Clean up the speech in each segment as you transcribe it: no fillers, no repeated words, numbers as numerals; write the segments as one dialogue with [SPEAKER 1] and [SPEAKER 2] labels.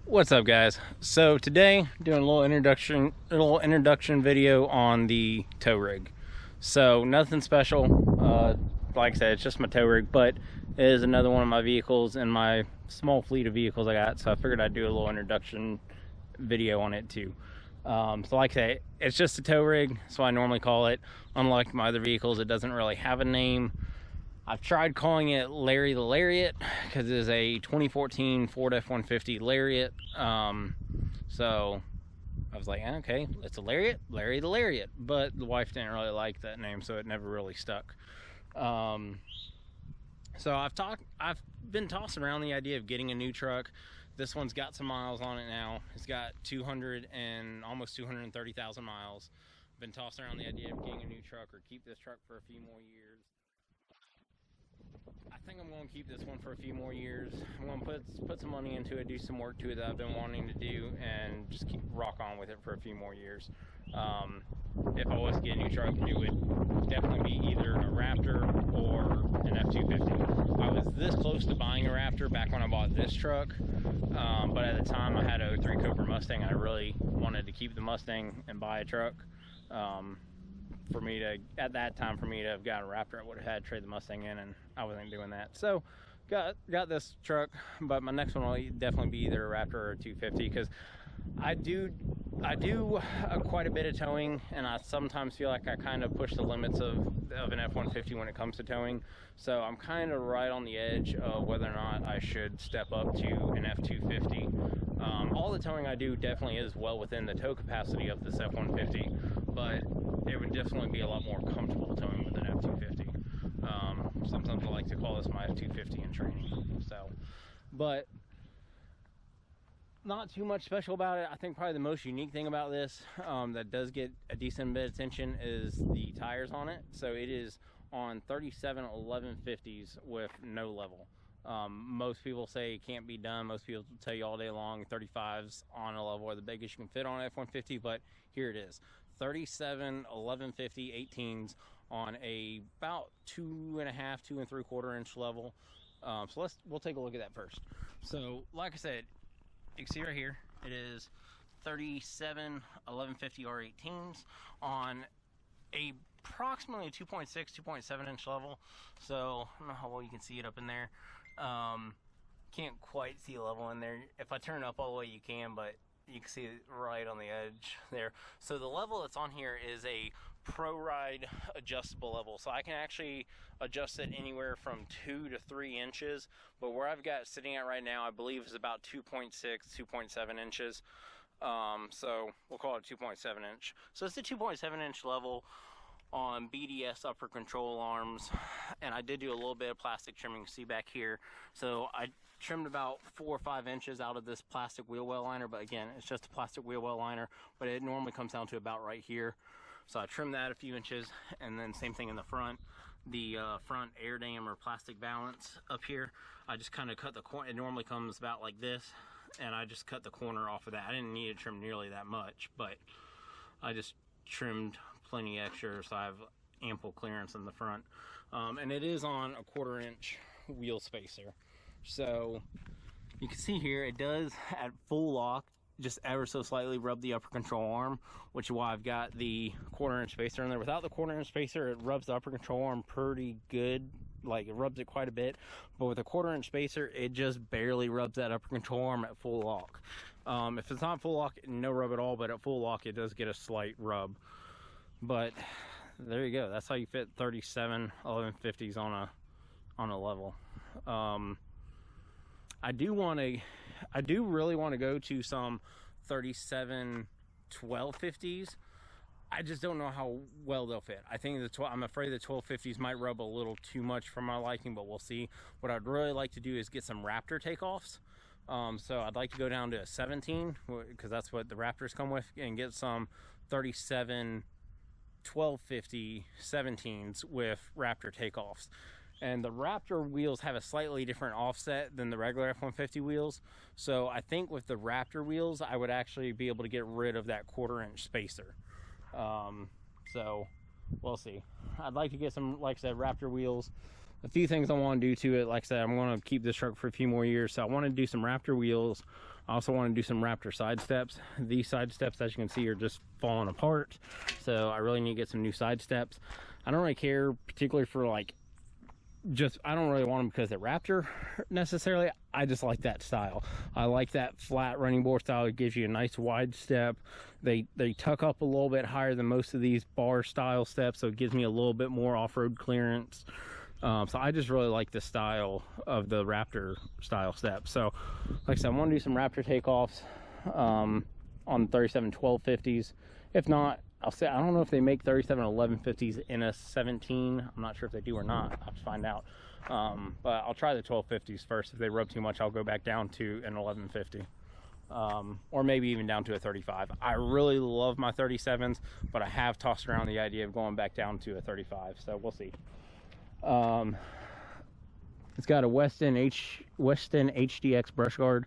[SPEAKER 1] What's up, guys? So today, doing a little introduction video on the tow rig. So nothing special. Like I said, it's just my tow rig, but it is another one of my vehicles in my small fleet of vehicles I got. So I figured I'd do a little introduction video on it too. So like I say, it's just a tow rig, so I normally call it. Unlike my other vehicles, it doesn't really have a name. I've tried calling it Larry the Lariat because it is a 2014 Ford F150 Lariat. So I was like, okay, it's a Lariat, Larry the Lariat. But the wife didn't really like that name, so it never really stuck. So I've been tossing around the idea of getting a new truck. This one's got some miles on it now. It's got almost 230,000 miles. Been tossing around the idea of getting a new truck or keep this truck for a few more years. I think I'm going to keep this one for a few more years. I'm going to put some money into it, do some work to it that I've been wanting to do, and just rock on with it for a few more years. If I was to get a new truck, it would definitely be either a Raptor or an F250. I was this close to buying a Raptor back when I bought this truck, but at the time I had a 03 Cobra Mustang. I really wanted to keep the Mustang and buy a truck. At that time, for me to have gotten a Raptor, I would have had to trade the Mustang in, and I wasn't doing that. So got this truck, but my next one will definitely be either a Raptor or a 250, because I do quite a bit of towing, and I sometimes feel like I kind of push the limits of an F-150 when it comes to towing. So I'm kind of right on the edge of whether or not I should step up to an F-250. All the towing I do definitely is well within the tow capacity of this F-150, but it would definitely be a lot more comfortable towing with an F-250. Sometimes I like to call this my F-250 in training. So, but not too much special about it. I think probably the most unique thing about this that does get a decent bit of attention is the tires on it. So it is on 37 1150s with no level. Most people say it can't be done. Most people tell you all day long 35s on a level are the biggest you can fit on an F-150, but here it is. 37 1150 18s on about 2.5, 2 3/4 inch level. So we'll take a look at that first. So like I said, you can see right here, it is 37 1150 R18s on approximately 2.6, 2.7 inch level. So I don't know how well you can see it up in there. Can't quite see a level in there. If I turn it up all the way, you can, but you can see it right on the edge there. So the level that's on here is a Pro Ride adjustable level, so I can actually adjust it anywhere from 2 to 3 inches, but where I've got it sitting at right now, I believe is about 2.6, 2.7 inches. So we'll call it 2.7 inch. So it's a 2.7 inch level on BDS upper control arms, and I did do a little bit of plastic trimming. See back here, so I trimmed about 4 or 5 inches out of this plastic wheel well liner, but again, it's just a plastic wheel well liner, but it normally comes down to about right here. So I trimmed that a few inches, and then same thing in the front. The front air dam or plastic balance up here, I just kind of cut the corner. It normally comes about like this, and I just cut the corner off of that. I didn't need to trim nearly that much, but I just trimmed plenty extra, so I have ample clearance in the front. And it is on a 1/4 inch wheel spacer. So you can see here, it does at full lock just ever so slightly rub the upper control arm, which is why I've got the 1/4 inch spacer in there. Without the 1/4 inch spacer, it rubs the upper control arm pretty good. Like, it rubs it quite a bit, but with a 1/4 inch spacer, it just barely rubs that upper control arm at full lock. If it's not full lock, no rub at all, but at full lock, it does get a slight rub. But there you go. That's how you fit 37 1150s on a level. I do really want to go to some 37 1250s. I just don't know how well they'll fit. I'm afraid the 1250s might rub a little too much for my liking, but we'll see. What I'd really like to do is get some Raptor takeoffs. So I'd like to go down to a 17, because that's what the Raptors come with, and get some 37 1250 17s with Raptor takeoffs. And the Raptor wheels have a slightly different offset than the regular F-150 wheels. So I think with the Raptor wheels, I would actually be able to get rid of that 1/4 inch spacer. So we'll see. I'd like to get some, like I said, Raptor wheels. a few things I want to do to it. Like I said, I'm going to keep this truck for a few more years, so I want to do some Raptor wheels. I also want to do some Raptor side steps. These side steps, as you can see, are just falling apart, so I really need to get some new side steps. I don't really care particularly for like, I don't really want them because they're Raptor necessarily. I just like that style. I like that flat running board style. It gives you a nice wide step. They tuck up a little bit higher than most of these bar style steps, so it gives me a little bit more off-road clearance. So I just really like the style of the Raptor style step. So like I said, I want to do some Raptor takeoffs on 37 1250s. If not, I'll say, I don't know if they make 37 1150s in a 17. I'm not sure if they do or not. I'll have to find out. But I'll try the 1250s first. If they rub too much, I'll go back down to an 1150. Or maybe even down to a 35. I really love my 37s, but I have tossed around the idea of going back down to a 35, so we'll see. It's got a Weston HDX brush guard.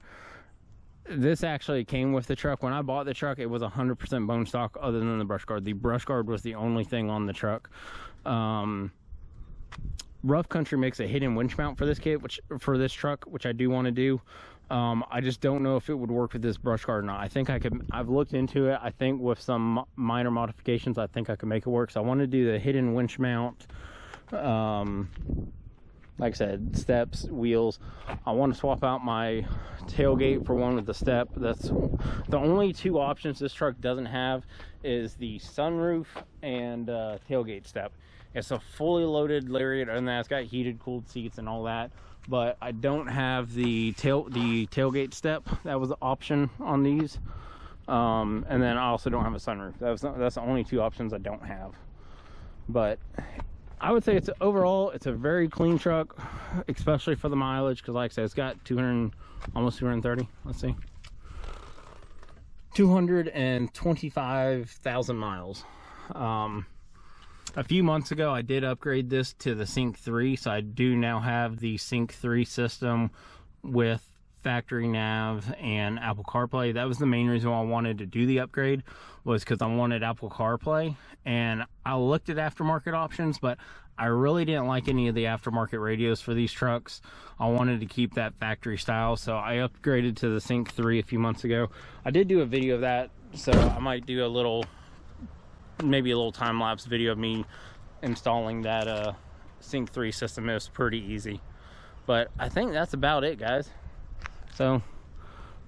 [SPEAKER 1] This actually came with the truck. When I bought the truck, it was 100% bone stock other than the brush guard. The brush guard was the only thing on the truck. Rough Country makes a hidden winch mount for this kit, for this truck, which I do want to do. I just don't know if it would work with this brush guard or not. I think I could. I've looked into it. I think with some minor modifications, I think I could make it work. So I want to do the hidden winch mount. Like I said, steps, wheels. I want to swap out my tailgate for one with the step. That's the only two options this truck doesn't have, is the sunroof and tailgate step. It's a fully loaded Lariat, and that's got heated, cooled seats and all that. But I don't have the tailgate step. That was the option on these. And then I also don't have a sunroof. That's the only two options I don't have. But I would say overall it's a very clean truck, especially for the mileage, because like I said, it's got almost 230. Let's see, 225,000 miles. A few months ago, I did upgrade this to the Sync 3, so I do now have the Sync 3 system with factory nav and Apple CarPlay. That was the main reason why I wanted to do the upgrade, was because I wanted Apple CarPlay. And I looked at aftermarket options, but I really didn't like any of the aftermarket radios for these trucks. I wanted to keep that factory style, so I upgraded to the Sync 3 a few months ago. I did do a video of that, so I might do maybe a little time-lapse video of me installing that Sync 3 system. It was pretty easy. But I think that's about it, guys. So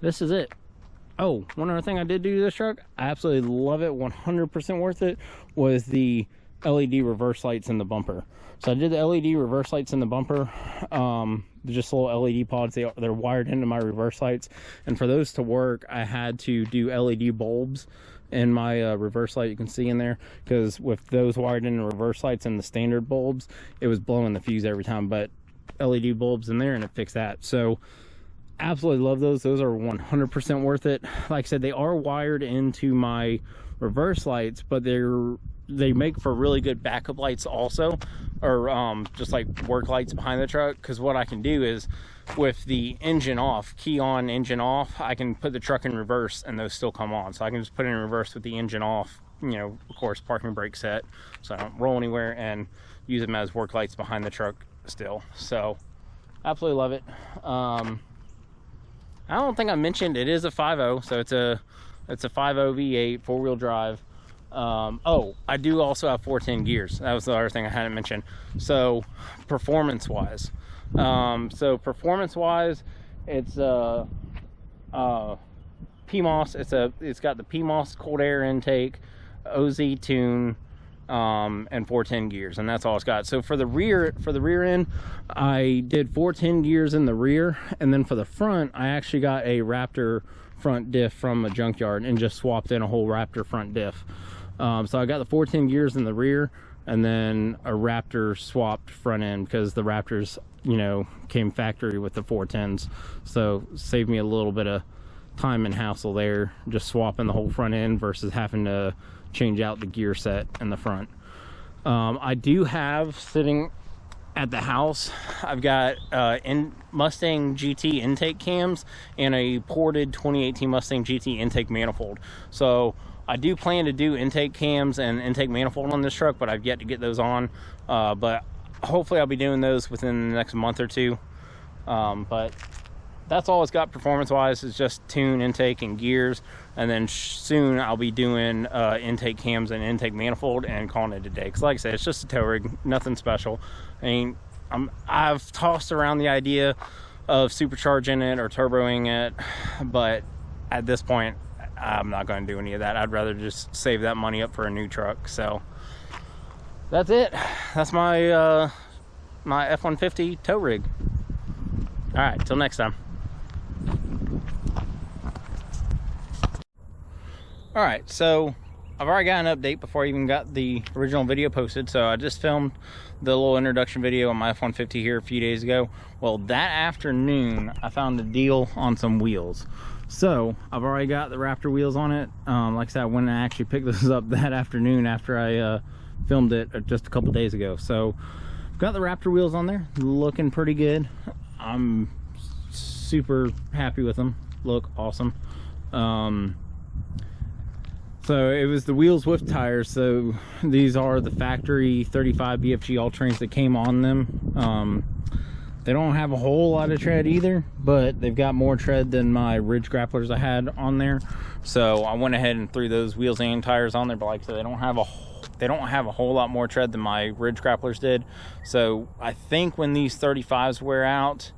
[SPEAKER 1] this is it. Oh, one other thing I did do to this truck, I absolutely love it, 100% worth it, was the LED reverse lights in the bumper. So I did the LED reverse lights in the bumper. They're just little LED pods. They're wired into my reverse lights, and for those to work, I had to do LED bulbs in my reverse light. You can see in there, because with those wired in the reverse lights and the standard bulbs, it was blowing the fuse every time. But LED bulbs in there, and it fixed that. So absolutely love those. Those are 100% worth it. Like I said, they are wired into my reverse lights, but they make for really good backup lights also, or just like work lights behind the truck. Because what I can do is, with the engine off, key on, engine off, I can put the truck in reverse and those still come on. So I can just put it in reverse with the engine off, you know, of course, parking brake set, so I don't roll anywhere, and use them as work lights behind the truck still. So absolutely love it. I don't think I mentioned it is a 5.0, so it's a 5.0 V8 four-wheel drive. Oh, I do also have 410 gears. That was the other thing I hadn't mentioned. So performance-wise, it's PMOS. It's got the PMOS cold air intake, OZ tune, and 410 gears, and that's all it's got. So for the rear end, I did 410 gears in the rear, and then for the front, I actually got a Raptor front diff from a junkyard and just swapped in a whole Raptor front diff. So I got the 410 gears in the rear, and then a Raptor swapped front end, because the Raptors, you know, came factory with the 410s, so saved me a little bit of time and hassle there, just swapping the whole front end versus having to change out the gear set in the front. I do have, sitting at the house, I've got Mustang GT intake cams and a ported 2018 Mustang GT intake manifold. So I do plan to do intake cams and intake manifold on this truck, but I've yet to get those on. But hopefully I'll be doing those within the next month or two. But that's all it's got performance wise, is just tune, intake, and gears. And then soon I'll be doing intake cams and intake manifold and calling it a day. Because like I said, it's just a tow rig, nothing special. I mean, I've tossed around the idea of supercharging it or turboing it, but at this point I'm not going to do any of that. I'd rather just save that money up for a new truck. So that's it. That's my my F-150 tow rig. All right, till next time. All right, so I've already got an update before I even got the original video posted. So I just filmed the little introduction video on my F-150 here a few days ago. Well, that afternoon I found a deal on some wheels. So I've already got the Raptor wheels on it. Like I said, I went and actually picked this up that afternoon after I filmed it just a couple days ago. So got the Raptor wheels on there, looking pretty good. I'm super happy with them, look awesome. So it was the wheels with tires. So these are the factory 35 BFG all-terrains that came on them. They don't have a whole lot of tread either, but they've got more tread than my ridge grapplers I had on there. So I went ahead and threw those wheels and tires on there, but like I said, they don't have a whole lot more tread than my ridge grapplers did. So I think when these 35s wear out,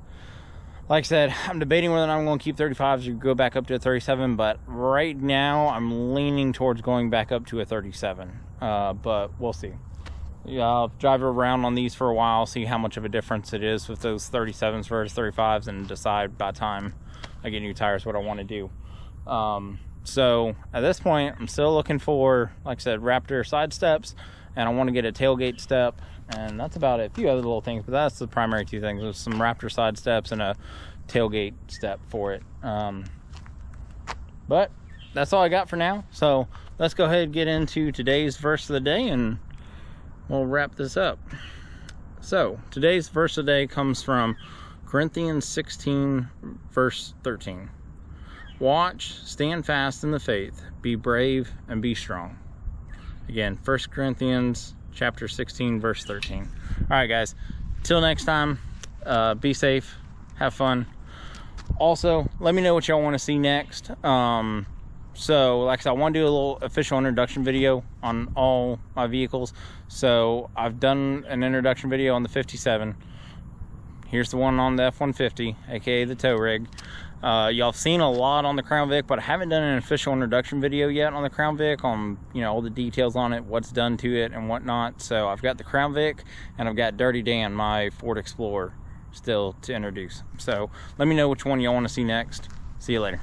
[SPEAKER 1] like I said, I'm debating whether or not I'm going to keep 35s or go back up to a 37, but right now I'm leaning towards going back up to a 37. But we'll see. Yeah, I'll drive around on these for a while, see how much of a difference it is with those 37s versus 35s, and decide by the time I get new tires what I want to do. So at this point, I'm still looking for, like I said, Raptor side steps, and I want to get a tailgate step. And that's about it. A few other little things, but that's the primary two things. There's some Raptor side steps and a tailgate step for it. But that's all I got for now. So let's go ahead and get into today's verse of the day, and we'll wrap this up. So today's verse of the day comes from Corinthians 16, verse 13. Watch, stand fast in the faith, be brave, and be strong. Again, 1 Corinthians chapter 16, verse 13. All right, guys, till next time, be safe, have fun. Also, let me know what y'all want to see next. So like I said, I want to do a little official introduction video on all my vehicles. So I've done an introduction video on the 57. Here's the one on the F-150, aka the tow rig. Y'all have seen a lot on the Crown Vic, but I haven't done an official introduction video yet on the Crown Vic, on, you know, all the details on it, what's done to it and whatnot. So I've got the Crown Vic, and I've got Dirty Dan, my Ford Explorer, still to introduce. So let me know which one y'all want to see next. See you later.